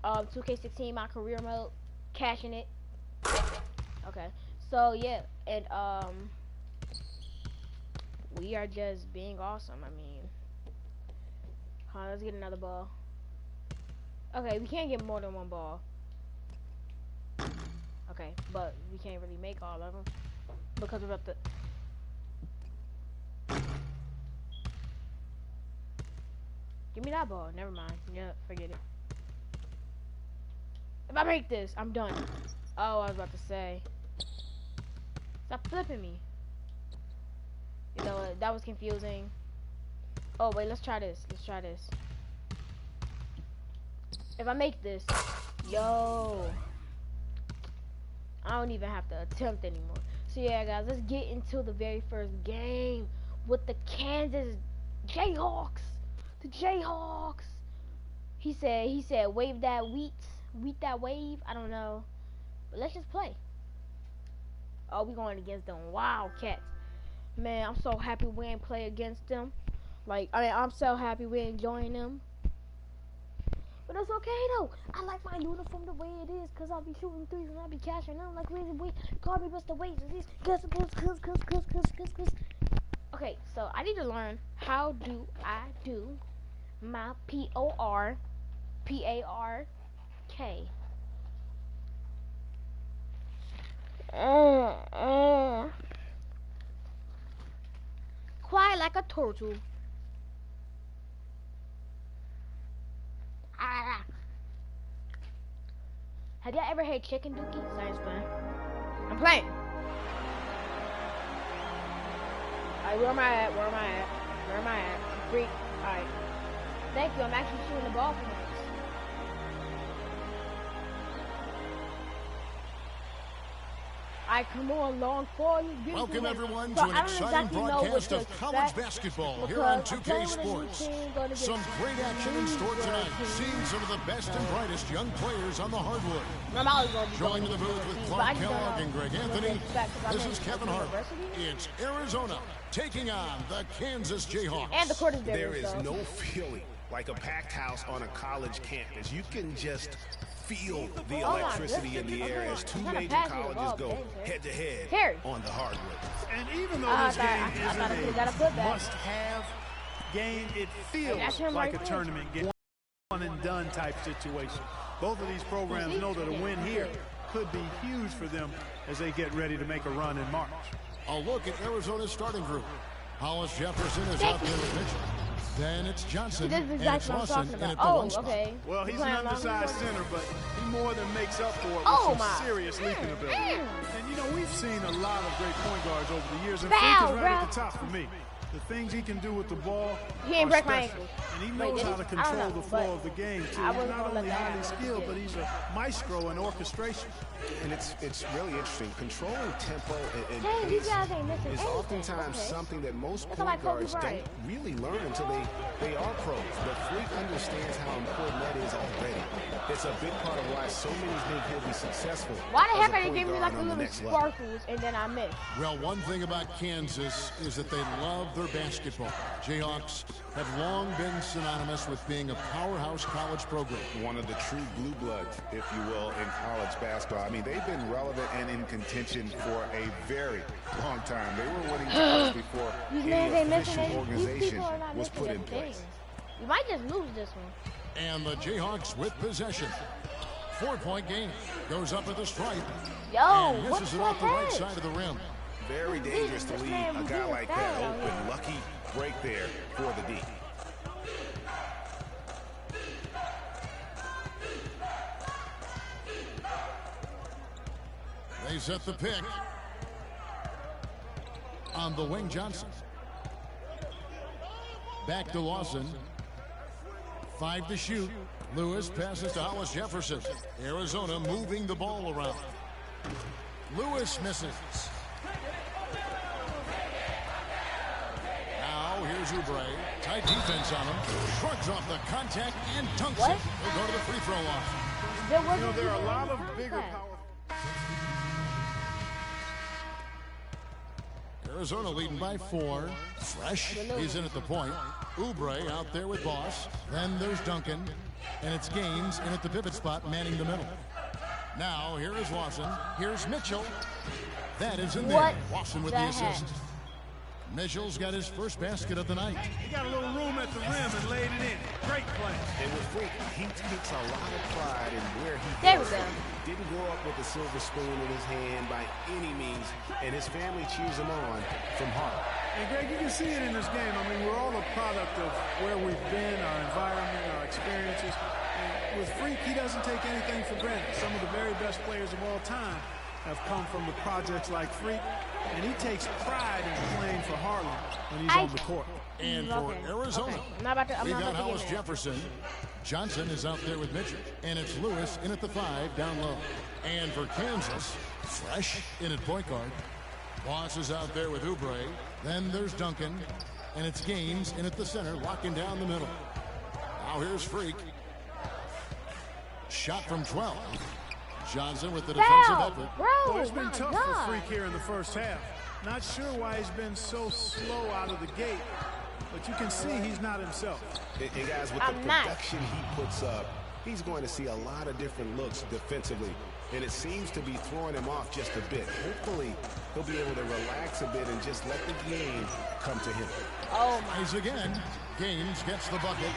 2K16 my career mode, cashing it. Okay, so yeah, and we are just being awesome. I mean, let's get another ball. Okay, we can't get more than one ball. Okay, but we can't really make all of them because we're about to. Give me that ball. Never mind. Yeah, forget it. If I make this, I'm done. Oh, I was about to say. Stop flipping me. You know what? That was confusing. Oh, wait. Let's try this. Let's try this. If I make this. Yo. I don't even have to attempt anymore. So, yeah, guys. Let's get into the very first game with the Kansas JAYHAWks. The JAYHAWks. He said, wave that wheat that wave. I don't know, but let's just play. Oh, we going against them Wildcats. Man, I'm so happy we ain't play against them. Like, I mean, I'm so happy we ain't join them. But that's okay though. I like my uniform the way it is, cause I'll be shooting threes and I'll be cashing them like we call me Mr. Wages. Cuz. Okay, so I need to learn how do I do my PARK. Quiet like a turtle. Have y'all ever had chicken dookie? Science plan. I'm playing. Alright, where am I at? Freak. Alright. Thank you, I'm actually shooting the ball for once. I come on long for you. Welcome everyone to an exciting broadcast of college basketball here on 2K Sports. Some great action in store tonight. Seeing some of the best and brightest young players on the hardwood. Joined in the booth with Clark Kellogg and Greg Anthony. This is Kevin Hart. It's Arizona taking on the Kansas JAYHAWks. And the court is there is no feeling like a packed house on a college campus. You can just feel the electricity in the air as two major colleges go head-to-head on the hardwood. And even though this game isn't a must-have game, it feels like a tournament game, one-and-done type situation. Both of these programs know that a win here could be huge for them as they get ready to make a run in March. A look at Arizona's starting group. Hollis Jefferson is out there with pitching. Then it's Johnson, and it's Lawson, and at the one spot. Well, he's an undersized center, but he more than makes up for it with some serious leaping ability. And, you know, we've seen a lot of great point guards over the years, and Freak is right at the top for me. The things he can do with the ball are special. And he knows how to control the flow of the game, too. He's not only highly skilled, but he's a maestro in orchestration. And it's really interesting. Controlling tempo and pace is oftentimes something that most point guards don't really learn until they are pros. But Freak understands how important that is already. It's a big part of why so many think he'll be successful. Why the heck are they giving me like a little sparkles and then I miss? Well, one thing about Kansas is that they love their basketball. JAYHAWks have long been synonymous with being a powerhouse college program. One of the true blue bloods, if you will, in college basketball. I mean, they've been relevant and in contention for a very long time. They were winning titles before any official organization was put in place. We might just lose this one. And the JAYHAWks with possession. 4-point game. Goes up at the stripe. Yo, and what's misses it off the right side of the rim. Very dangerous to leave a guy like that open. Lucky break there for the D. They set the pick on the wing. Johnson. Back to Lawson. 5 to shoot. Lewis passes to Hollis Jefferson. Arizona moving the ball around. Lewis misses. Now here's Oubre. Tight defense on him. Shrugs off the contact and dunks it. He'll go to the free throw line. You know, there are a lot of bigger power. Arizona leading by 4. Fresh, he's in at the point. Oubre out there with Boss. Then there's Duncan. And it's Gaines in at the pivot spot, manning the middle. Now, here is Lawson. Here's Mitchell. That is in there. Lawson with the assist. Mitchell's got his first basket of the night. He got a little room at the rim and laid it in. Great play. And with Freak, he takes a lot of pride in where he goes. Didn't grow up with a silver spoon in his hand by any means, and his family cheers him on from heart. And Greg, you can see it in this game. I mean, we're all a product of where we've been, our environment, our experiences. And with Freak, he doesn't take anything for granted. Some of the very best players of all time have come from the projects like Freak, and he takes pride in playing for Harlem when he's on the court. And for Arizona, we got Hollis Jefferson. Johnson is out there with Mitchell, and it's Lewis in at the 5 down low. And for Kansas, Fresh in at point guard. Boss is out there with Oubre. Then there's Duncan, and it's Gaines in at the center, locking down the middle. Now here's Freak. Shot from 12. Johnson with the defensive effort. Well, it's been tough for Freak here in the first half. Not sure why he's been so slow out of the gate, but you can see he's not himself. And guys, with the production he puts up, he's going to see a lot of different looks defensively, and it seems to be throwing him off just a bit. Hopefully, he'll be able to relax a bit and just let the game come to him. Oh, my. Again, Gaines gets the bucket.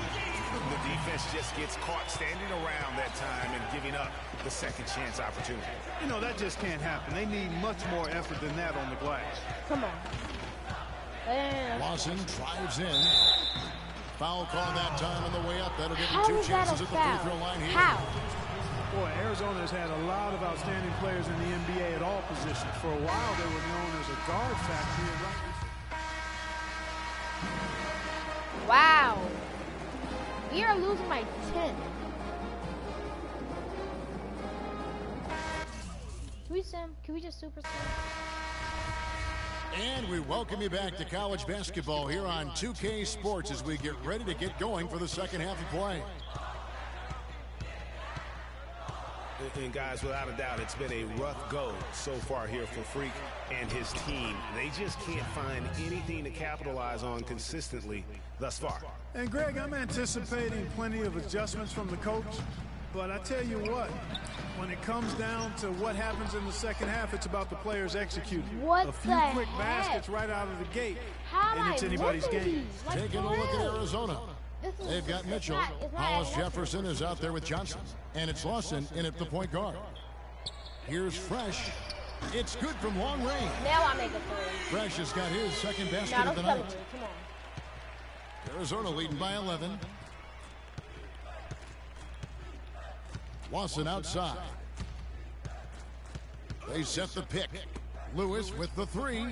The defense just gets caught standing around that time and giving up the second chance opportunity. You know, that just can't happen. They need much more effort than that on the glass. Come on. Lawson drives in. Foul call that time on the way up. That'll give him 2 chances at the free throw line here. How? Boy, Arizona has had a lot of outstanding players in the NBA at all positions. For a while, they were known as a guard factory. Wow. We are losing by 10. Can we just super sim? And we welcome you back to college basketball here on 2K Sports as we get ready to get going for the second half of play. And guys, without a doubt, it's been a rough go so far here for Freak and his team. They just can't find anything to capitalize on consistently thus far. And Greg, I'm anticipating plenty of adjustments from the coach, but I tell you what, when it comes down to what happens in the second half, it's about the players executing. A few quick baskets right out of the gate, and it's anybody's game. Taking a look at Arizona. They've got Mitchell. Hollis Jefferson is out there with Johnson. And it's Lawson in at the point guard. Here's Fresh. It's good from long range. Now I make a three. Fresh has got his second basket of the night. Come on. Arizona leading by 11. Lawson outside. They set the pick. Lewis with the 3.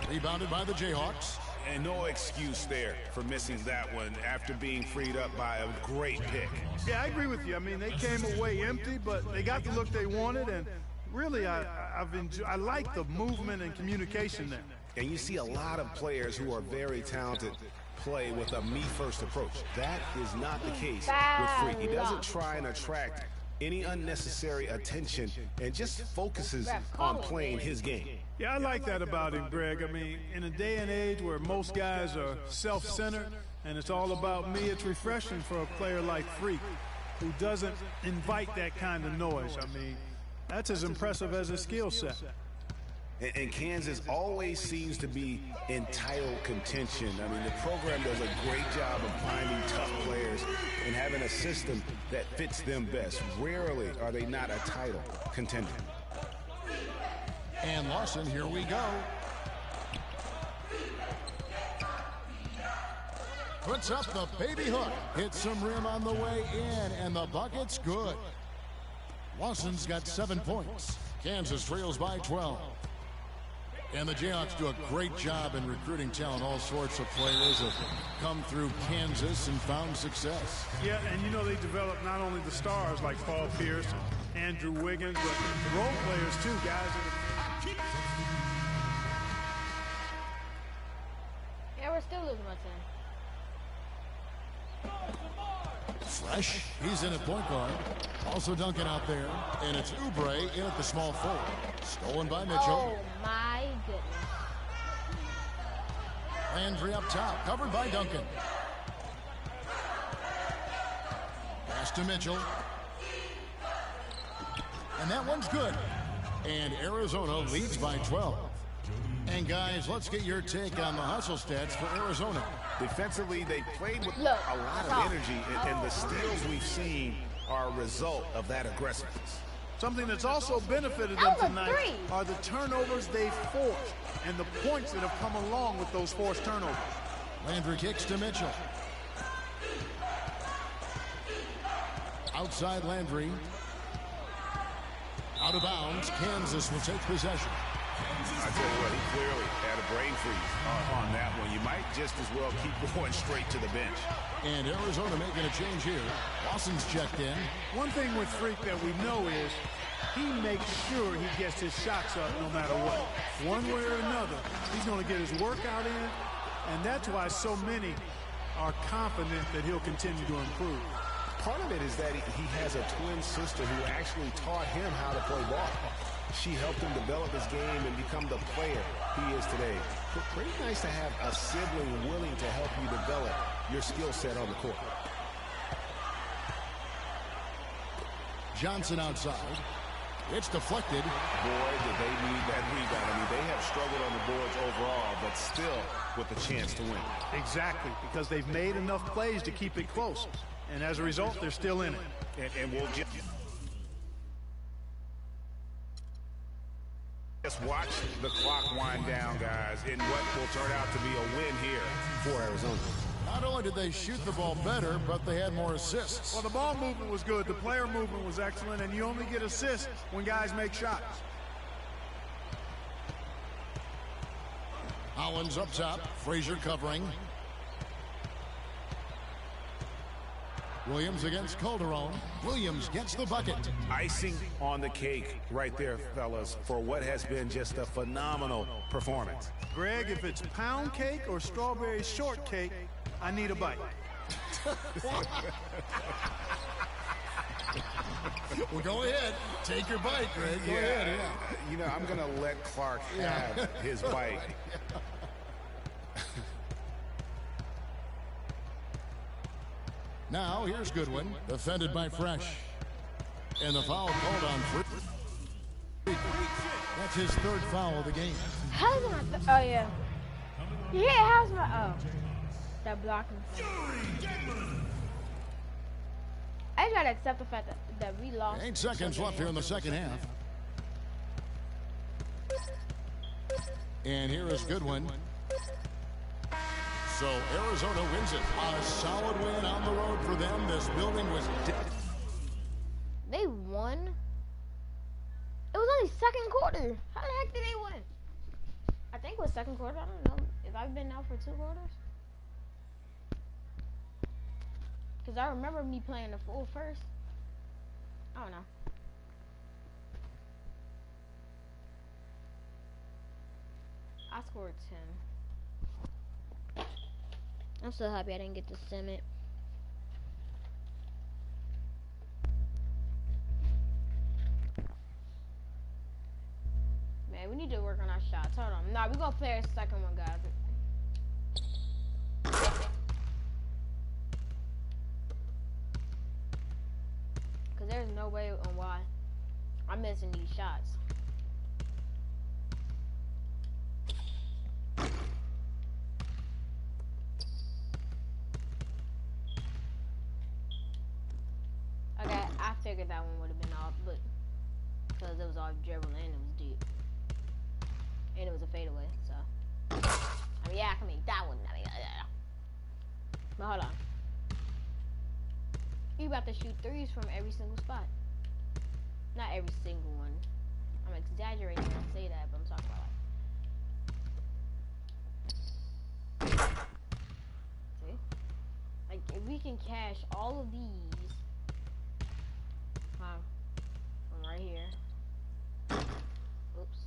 Rebounded by the Jayhawks. And no excuse there for missing that one after being freed up by a great pick. Yeah, I agree with you. I mean, they came away empty, but they got the look they wanted, and really, I like the movement and communication there. And you see a lot of players who are very talented play with a me-first approach. That is not the case with Freak. He doesn't try and attract any unnecessary attention and just focuses on playing his game. Yeah, I like that about him, Greg. I mean, in a day and age where most guys are self-centered and it's all about me, it's refreshing for a player like Freak who doesn't invite that kind of noise. I mean, that's as impressive as his skill set. And Kansas always seems to be in title contention. I mean, the program does a great job of finding tough players and having a system that fits them best. Rarely are they not a title contender. And Lawson, here we go. Puts up the baby hook. Hits some rim on the way in, and the bucket's good. Lawson's got 7 points. Kansas trails by 12. And the Jayhawks do a great job in recruiting talent. All sorts of players have come through Kansas and found success. Yeah, and you know they develop not only the stars like Paul Pierce and Andrew Wiggins, but the role players too, guys. Yeah, we're still losing by 10. Fresh, he's in at point guard. Also Duncan out there. And it's Oubre in at the small forward. Stolen by Mitchell. Oh, my goodness. Landry up top, covered by Duncan. Pass to Mitchell. And that one's good. And Arizona leads by 12. And guys, let's get your take on the hustle stats for Arizona. Defensively, they played with a lot of energy, and the steals we've seen are a result of that aggressiveness. Something that's also benefited them tonight are the turnovers they've forced and the points that have come along with those forced turnovers. Landry kicks to Mitchell. Outside Landry. Out of bounds. Kansas will take possession. I tell you what, he clearly had a brain freeze on that one. You might just as well keep going straight to the bench. And Arizona making a change here. Lawson's checked in. One thing with Freak that we know is he makes sure he gets his shots up no matter what. One way or another, he's going to get his workout in, and that's why so many are confident that he'll continue to improve. Part of it is that he has a twin sister who actually taught him how to play ball. She helped him develop his game and become the player he is today. Pretty nice to have a sibling willing to help you develop your skill set on the court. Johnson outside. It's deflected. Boy, did they need that rebound. I mean, they have struggled on the boards overall, but still with a chance to win. Exactly, because they've made enough plays to keep it close. And as a result, they're still in it. And we'll just watch the clock wind down, guys, in what will turn out to be a win here for Arizona. Not only did they shoot the ball better, but they had more assists. Well, the ball movement was good. The player movement was excellent, and you only get assists when guys make shots. Hollins up top. Frazier covering. Williams against Calderon. Williams gets the bucket. Icing on the cake right there, fellas, for what has been just a phenomenal performance. Greg, if it's pound cake or strawberry shortcake, I need a bite. Well, go ahead. Take your bite, Greg. Go ahead. Yeah. You know, I'm going to let Clark have his bite. Now, here's Goodwin, defended by Fresh. And the foul called on Freak. That's his third foul of the game. How's my... oh, yeah. Yeah, how's my... oh. That blocking. I just gotta accept the fact that we lost. 8 seconds left here in the second half. And here is Goodwin. So Arizona wins it. A solid win on the road for them. This building was dead. They won? It was only second quarter. How the heck did they win? I think it was second quarter. I don't know if I've been out for 2 quarters. Because I remember me playing the full first. I don't know. I scored 10. I'm so happy I didn't get to sim it. Man, we need to work on our shots. Hold on. Nah, we're going to play a second one, guys. Because there's no way on why I'm missing these shots. Okay, I figured that one would have been off, but because it was all dribble and it was deep. And it was a fadeaway, so. I mean, yeah, I can make that one. But hold on. You about to shoot 3s from every single spot. Not every single one. I'm exaggerating when I say that, but I'm talking about like. See? Like, if we can cash all of these. From right here. Oops.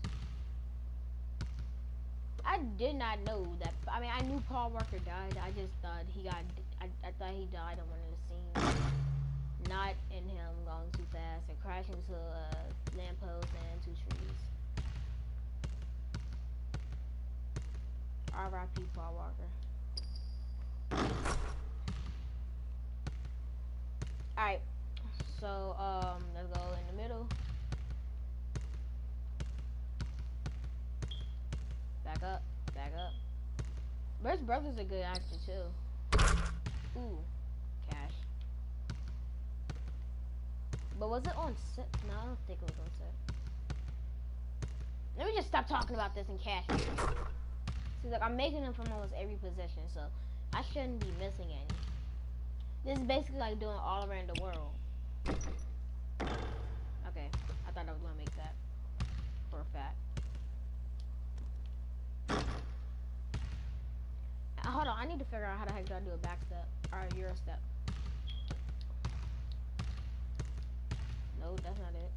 I did not know that. I mean, I knew Paul Walker died. I just thought he got. I thought he died on one of the scenes. Not in him going too fast and crashing into a lamppost and 2 trees. R.I.P. Paul Walker. Alright. So, let's go in the middle. Back up. Back up. Burst Brothers are good actually too. Ooh. Cash. But was it on set? No, I don't think it was on set. Let me just stop talking about this and cash. See, like, I'm making them from almost every position, so I shouldn't be missing any. This is basically like doing all around the world. Okay, I thought I was gonna make that for a fact. Hold on, I need to figure out how the heck do I do a back step or a Euro step. No, that's not it.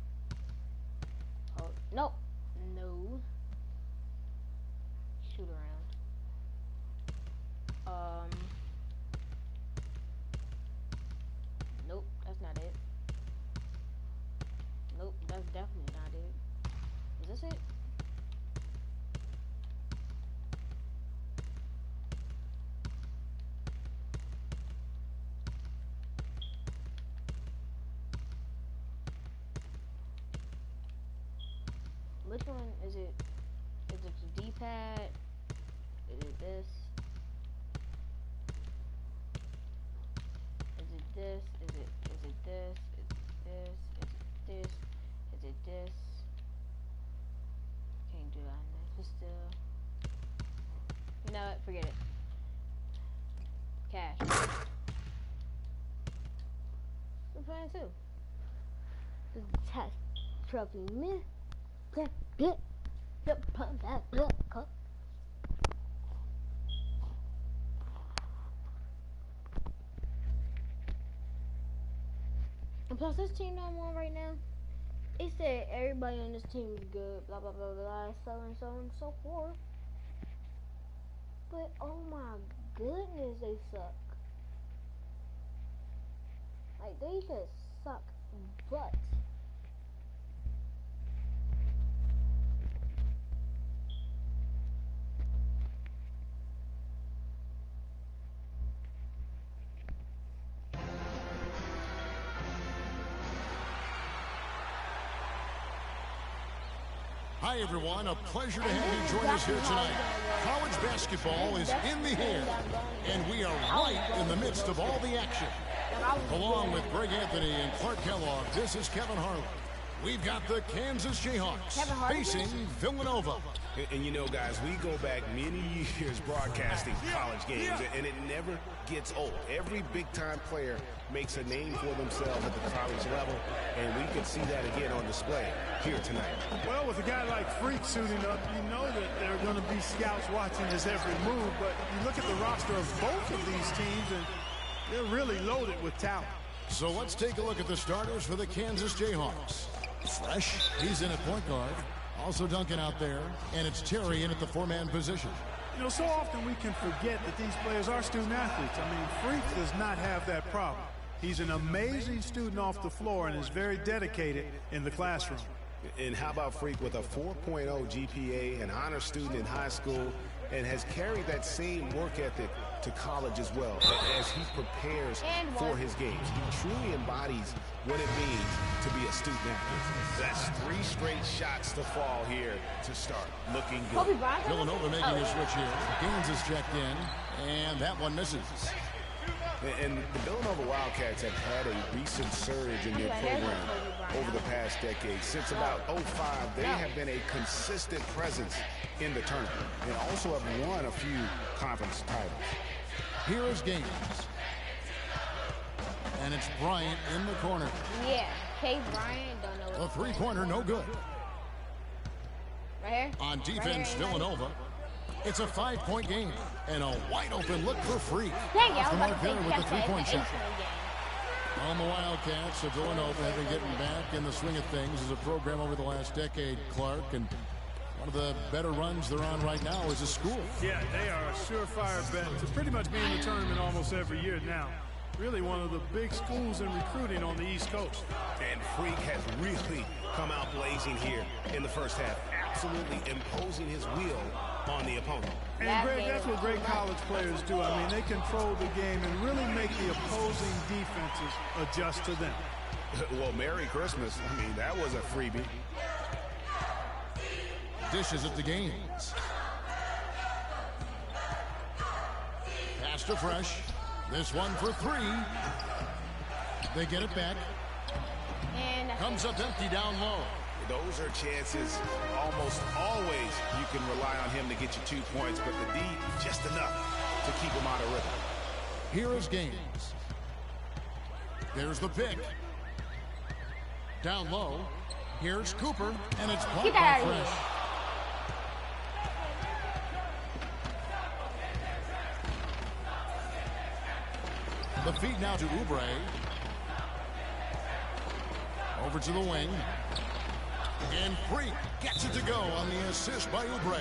Hold, nope, no. Shoot around. Nope, that's not it. Nope, that's definitely not it. Is this it? Which one is it? Is it the D-pad? Is it this? Is it this? Is it this? Is it this? Is it this? Is it this? Can't do that on this, but still. You know what? Forget it. Cash. I'm playing too. This is the test trophy, man. And plus, this team that I'm on right now, it said everybody on this team is good, blah blah blah blah, so and so and so forth. But oh my goodness, they suck. Like, they just suck butt. Hi, everyone. A pleasure to have you join us here tonight. College basketball is in the air, and we are right in the midst of all the action. Along with Greg Anthony and Clark Kellogg, this is Kevin Harlan. We've got the Kansas Jayhawks facing Villanova. And you know, guys, we go back many years broadcasting college games, and it never gets old. Every big-time player makes a name for themselves at the college level, and we can see that again on display here tonight. Well, with a guy like Freak suiting up, you know that there are going to be scouts watching his every move, but you look at the roster of both of these teams, and they're really loaded with talent. So let's take a look at the starters for the Kansas Jayhawks. Fresh, he's in at point guard. Also Duncan out there, and it's Terry in at the four-man position. You know, so often we can forget that these players are student athletes. I mean, Freak does not have that problem. He's an amazing student off the floor and is very dedicated in the classroom. And how about Freak with a 4.0 GPA, an honor student in high school, and has carried that same work ethic to college as well as he prepares for his games. He truly embodies what it means to be a student athlete. That's 3 straight shots to fall here to start. Looking good. Villanova making a switch here. Gaines is checked in, and that one misses. And the Villanova Wildcats have had a recent surge in their program over the past decade. Since about 05, they have been a consistent presence in the tournament and also have won a few conference titles. Here is Gaines. And it's Bryant in the corner. Yeah, K. Bryant, don't know. A three-pointer, no good. Right here? On defense, Villanova. It's a 5-point game and a wide-open look for Freak. Dang, Off the mark there with the three-point shot. On the Wildcats of Villanova have been getting back in the swing of things as a program over the last decade, Clark, and one of the better runs they're on right now is a school. Yeah, they are a surefire bet to pretty much be in the tournament almost every year now. Really one of the big schools in recruiting on the East Coast. And Freak has really come out blazing here in the first half, absolutely imposing his will on the opponent. And Greg, that's what great college players do. I mean, they control the game and really make the opposing defenses adjust to them. Well, Merry Christmas. I mean, that was a freebie. Dishes at the Gaines. Pass to Fresh. This one for 3. They get it back. And comes up empty down low. Those are chances almost always you can rely on him to get you 2 points, but the D just enough to keep him out of rhythm. Here is Gaines. There's the pick. Down low. Here's Cooper, and it's blocked by Fresh. The feed now to Oubre. Over to the wing. And Freak gets it to go on the assist by Oubre.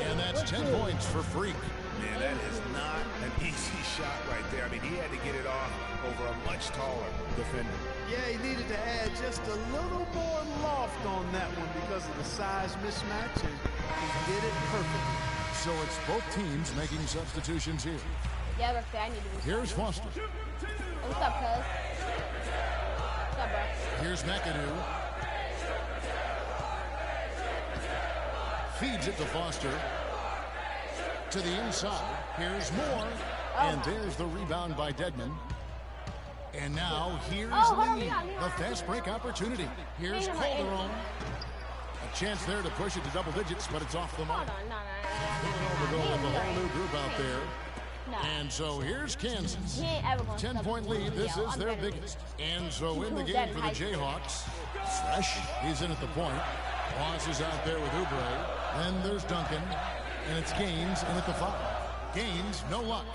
And that's 10 points for Freak. Man, that is not an easy shot right there. I mean, he had to get it off over a much taller defender. Yeah, he needed to add just a little more loft on that one because of the size mismatch, and he did it perfectly. So it's both teams making substitutions here. Yeah, look, I need to be. Here's Foster. Oh, what's up, cuz? What's up, bro? Here's McAdoo. Feeds it to Foster. To the inside. Here's Moore. And there's the rebound by Dedman. And now here's Lee. The fast break opportunity. Here's Calderon. A chance there to push it to double digits, but it's off the mark. We're going with a whole new group out there. And so here's Kansas. 10-point lead. This is their biggest. And so in the game for the Jayhawks. Fresh. He's in at the point. Ross is out there with Oubre. Then there's Duncan. And it's Gaines in at the 5. Gaines, no luck.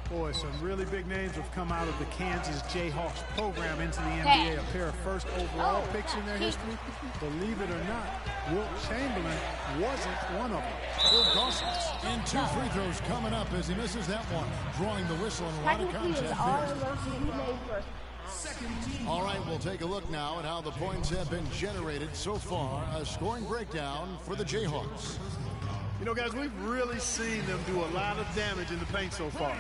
Boy, some really big names have come out of the Kansas Jayhawks program into the NBA. A pair of first overall picks in their history. Believe it or not, Wilt Chamberlain wasn't one of them. Ilgauskas. And 2 free throws coming up as he misses that one. Drawing the whistle and a lot of contact. All right, we'll take a look now at how the points have been generated so far. A scoring breakdown for the Jayhawks. You know, guys, we've really seen them do a lot of damage in the paint so far.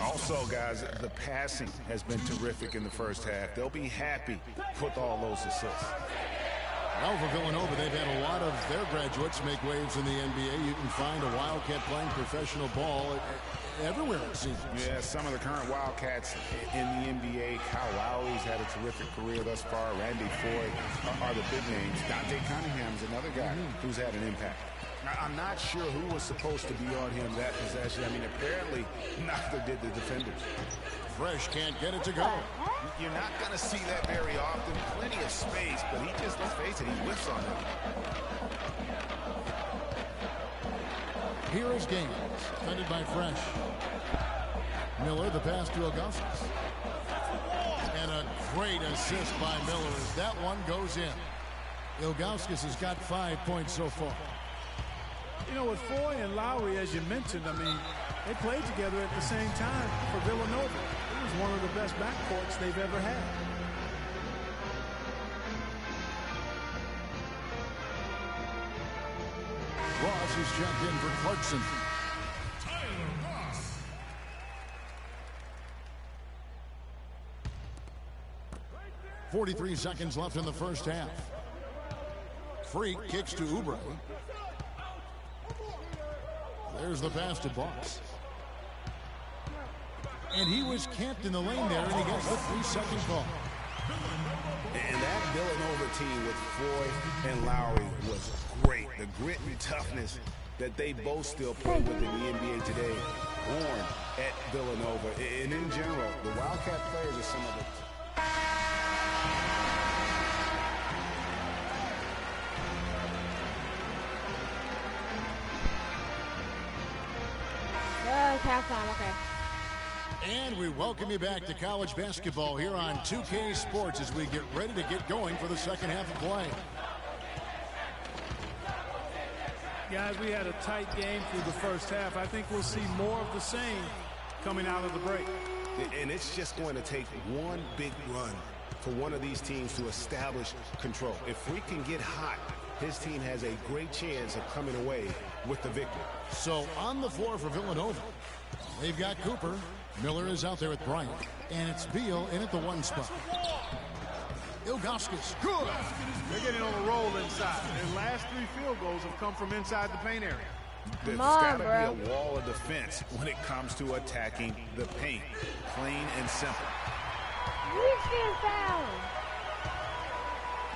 Also, guys, the passing has been terrific in the first half. They'll be happy with all those assists. Well, for Villanova, they've had a lot of their graduates make waves in the NBA. You can find a Wildcat playing professional ball everywhere it seems. Yeah, some of the current Wildcats in the NBA. Kyle Lowry's had a terrific career thus far. Randy Foy are the big names. Dante Cunningham's another guy who's had an impact. I'm not sure who was supposed to be on him that possession. I mean, apparently neither did the defenders. Fresh can't get it to go. You're not going to see that very often. Plenty of space, but he just, let's face it, he whiffs on it. Here is Gaines, defended by Fresh. Miller, the pass to Ilgauskas. And a great assist by Miller as that one goes in. Ilgauskas has got 5 points so far. You know, with Foy and Lowry, as you mentioned, I mean, they played together at the same time for Villanova. It was one of the best backcourts they've ever had. Ross is checked in for Clarkson. 43 seconds left in the first half. Freak kicks to Oubre. There's the pass to Boss. And he was camped in the lane there, and he gets the 3-second call. And that Villanova team with Foy and Lowry was great. The grit and toughness that they both still play with in the NBA today, born at Villanova. And in general, the Wildcat players are some of the... Halftime, okay. And we welcome you back to college basketball here on 2K Sports as we get ready to get going for the second half of play. Guys, we had a tight game through the first half. I think we'll see more of the same coming out of the break. And it's just going to take one big run for one of these teams to establish control. If we can get hot his team has a great chance of coming away with the victory. So on the floor for Villanova, they've got Cooper. Miller is out there with Bryant. And it's Beal in at the 1 spot. Ilgauskas, good. They're getting on a roll inside. Their last 3 field goals have come from inside the paint area. There's got to be a wall of defense when it comes to attacking the paint. Plain and simple. He's being fouled.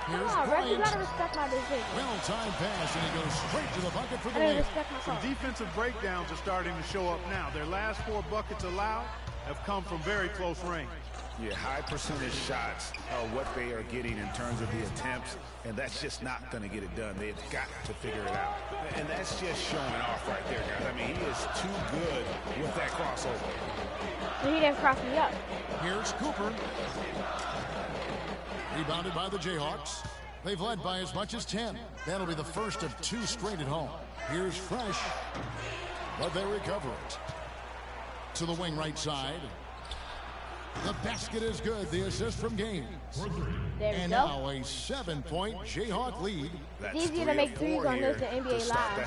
Here's Come on, Ref, you Bryant. gotta respect my decision. Well-timed pass, and he goes straight to the bucket for the I didn't win. respect myself. Some defensive breakdowns are starting to show up now. Their last 4 buckets allowed have come from very close range. Yeah, high percentage shots are what they are getting in terms of the attempts, and that's just not going to get it done. They've got to figure it out. And that's just showing off right there, guys. I mean, he is too good with that crossover. He didn't cross me up. Here's Cooper. Rebounded by the Jayhawks. They've led by as much as 10. That'll be the first of 2 straight at home. Here's Fresh, but they recover it. To the wing right side. The basket is good. The assist from Gaines. And now a 7-point Jayhawk lead. It's easier to make threes on this than NBA Live.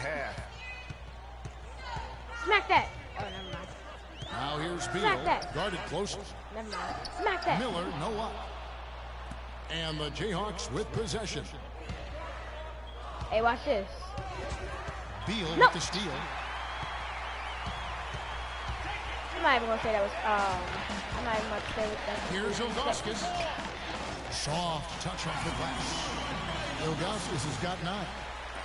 Smack that. Oh, never mind. Now here's Beal. Smack that. Guarded closely. Never mind. Smack that. Miller, no up. And the Jayhawks with possession. Hey, watch this. Beal with the steal. I'm not even gonna say that was. I'm not even gonna say that. Here's Ilgauskas. Soft touch off the glass. Ilgauskas has got 9.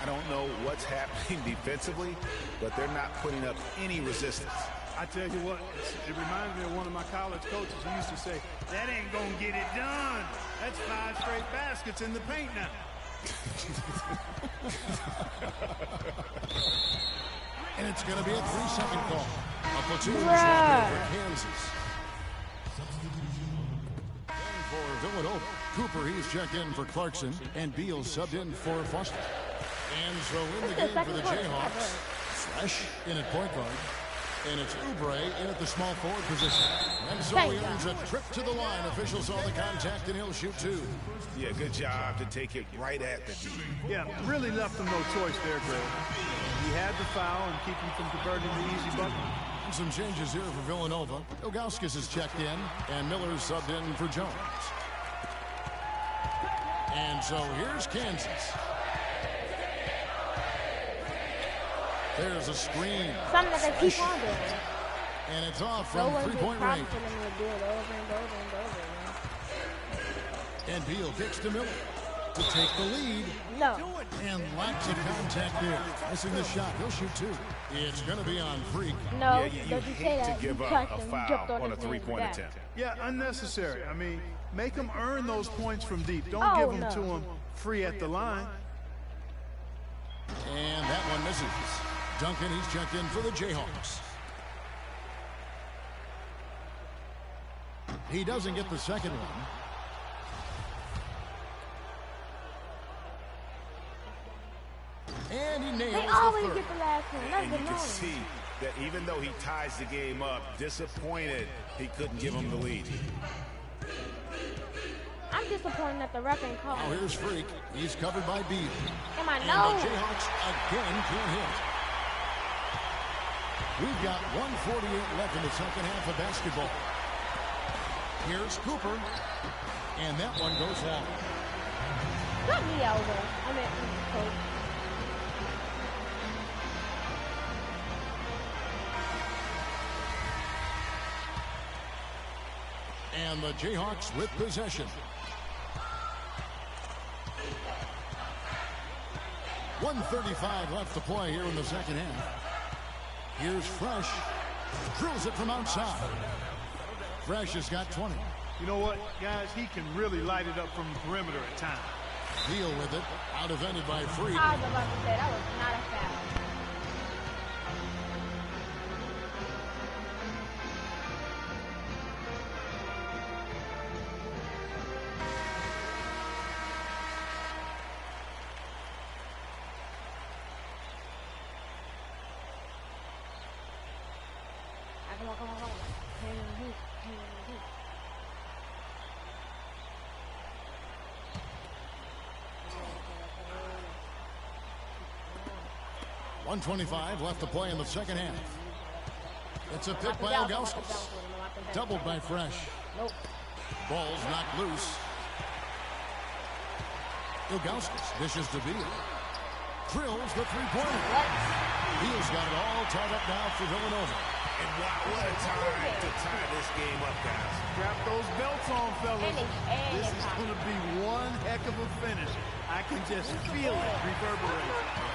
I don't know what's happening defensively, but they're not putting up any resistance. I tell you what, it reminds me of one of my college coaches who used to say, that ain't gonna get it done. That's 5 straight baskets in the paint now. And it's going to be a 3-second call. A platoon is out there for Kansas. And for Villanova, Cooper, he's checked in for Clarkson, and Beal subbed in for Foster. And so in the game for the Jayhawks, Fresh in at point guard, and it's Oubre in at the small forward position. And so he earns a trip to the line. Officials saw the contact, and he'll shoot 2. Yeah, good job to take it right at the D. Yeah, really left him no choice there, Greg. He had the foul and keep him from converting the easy bucket. And some changes here for Villanova. Ilgauskas is checked in, and Miller's subbed in for Jones. And so here's Kansas. There's a screen. Something that they keep on doing. And it's off from 3-point range. For them to do it over and over and over, and Beal kicks to Miller to take the lead. No. And lots of contact there. Missing the shot. He'll shoot 2. It's going to be on Freak. No, you don't you say hate that. to give You up touched a him. foul You jumped on a his 3-point back. attempt. Yeah, unnecessary. I mean, make them earn those points from deep. Don't give them to them free at the line. And that one misses. Duncan, he's checked in for the Jayhawks. He doesn't get the second one. And he nails They the always third. get the last one. That's And you can annoying. see that even though he ties the game up, disappointed he couldn't give him the lead. I'm disappointed that the ref ain't called. Now here's Freak. He's covered by Beal. Am I And no? the Jayhawks again can't hit. We've got 1:48 left in the second half of basketball. Here's Cooper. And that one goes long. Cut me over. I meant coach. And the Jayhawks with possession. 1:35 left to play here in the second half. Here's Fresh. Drills it from outside. Fresh has got 20. You know what, guys? He can really light it up from the perimeter at times. Deal with it. Out defended by Freak. I was about to say that was not a foul. Come on. 1:25 left to play in the second half. It's a pick by Ilgauskas. Doubled by Fresh. Nope. Ball's knocked loose. Ilgauskas dishes to Beal. Drills the three-pointer. Beal's got it all tied up now for Villanova. And wow, what a time to tie this game up, guys. Strap those belts on, fellas. This is going to be one heck of a finish. I can just feel it reverberate.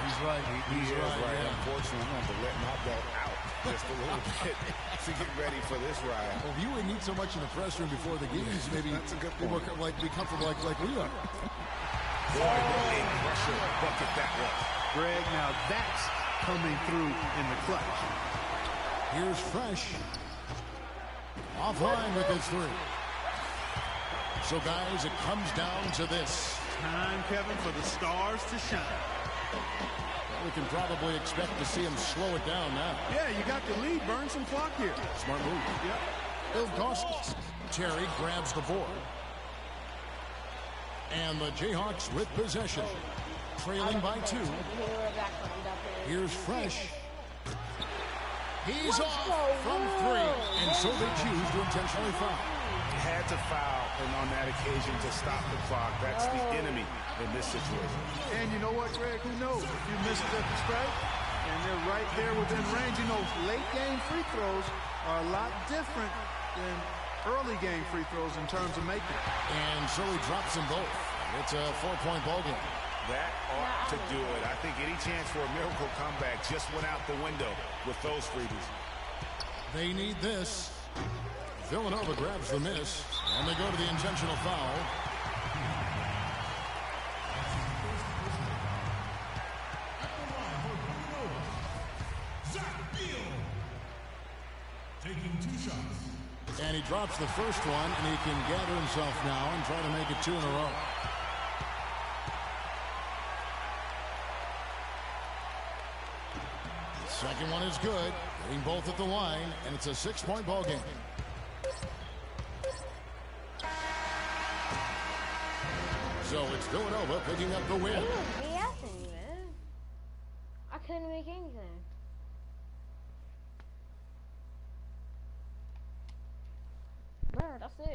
He's right. He's right. Yeah. Unfortunately, I'm going to let my belt out just a little bit to get ready for this ride. Well, if you wouldn't need so much in the press room before the games, maybe that's a good point. Be comfortable like we are. Boy, what a pressure bucket that was. Greg, now that's coming through in the clutch. Here's Fresh. Offline with his three. So, guys, it comes down to this. Time, Kevin, for the stars to shine. We can probably expect to see him slow it down now. Yeah, you got the lead. Burn some clock here. Smart move. Yep. Ilgauskas. Terry grabs the board. And the Jayhawks with possession. Trailing by 2. Here's Fresh. He's off from 3. And so they choose to intentionally foul. Had to foul, and on that occasion to stop the clock. That's the enemy in this situation. And you know what, Greg? Who knows? A few misses at the stripe, and they're right there within range. You know, late game free throws are a lot different than early game free throws in terms of making. And so he drops them both. It's a 4-point ball game. That ought to do it. I think any chance for a miracle comeback just went out the window with those freebies. They need this. Villanova grabs the miss, and they go to the intentional foul. Taking 2 shots. And he drops the first one, and he can gather himself now and try to make it 2 in a row. Second one is good. Hitting both at the line, and it's a 6-point ball game. So it's Villanova picking up the win. He was BSing me, man. I couldn't make anything. Bro, that's it.